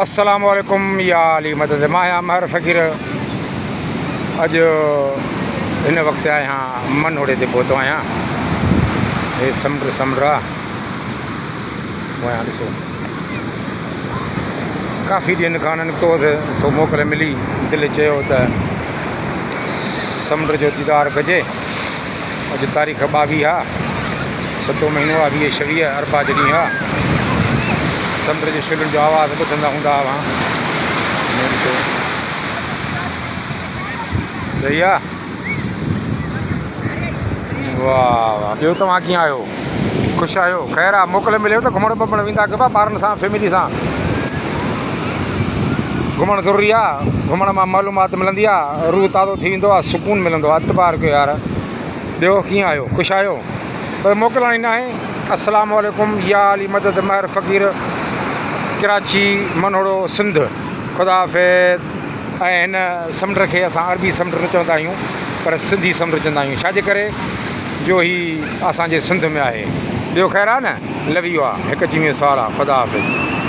अस्सलाम वालेकुम या अली मदद मां आहियां महर फ़क़ीर। अॼु हिन वक़्तु आहियां मनोड़े ते पहुतो आहियां। हे समुंड आहे पोयां ॾिसो। काफ़ी ॾींहंनि खां निकितो सो मोकल मिली, दिलि चयो त समुंड जो दीदार कजे। अॼु तारीख़ 22 आहे, 7 महीनो आहे, 2026 अरबा जॾहिं आहे। समुंड जे शिलुनि जो आवाज़ ॿुधंदा हूंदा हुआ। सही आहे। वाह वाह, ॿियो तव्हां कीअं आहियो? ख़ुशि आहियो? ख़ैरु आहे। मोकल मिलेव त घुमणु ॿुमणु वेंदा कयो ॿारनि सां, फैमिली सां? घुमणु ज़रूरी आहे। घुमण मां मालूमात मिलंदी आहे, रूह ताज़ो थी वेंदो आहे, सुकून मिलंदो आहे। इतबार कयो यार। ॿियो कीअं आहियो? ख़ुशि आहियो? पर मोकिलण ई न आहे। अस्सलाम वालेकुम या अली मदद महर फ़क़ीर, कराची, मनोड़ो, सिंध। ख़ुदा हाफ़िज़। ऐं हिन समुंड खे असां अरबी समुंड न चवंदा आहियूं, पर सिंधी समुंड चवंदा आहियूं। छाजे करे? जो ही असांजे सिंध में आहे। ॿियो ख़ैरु आहे न? लव यू आहे। हिकु चीनी सुवालु आहे। ख़ुदा हाफ़िज़।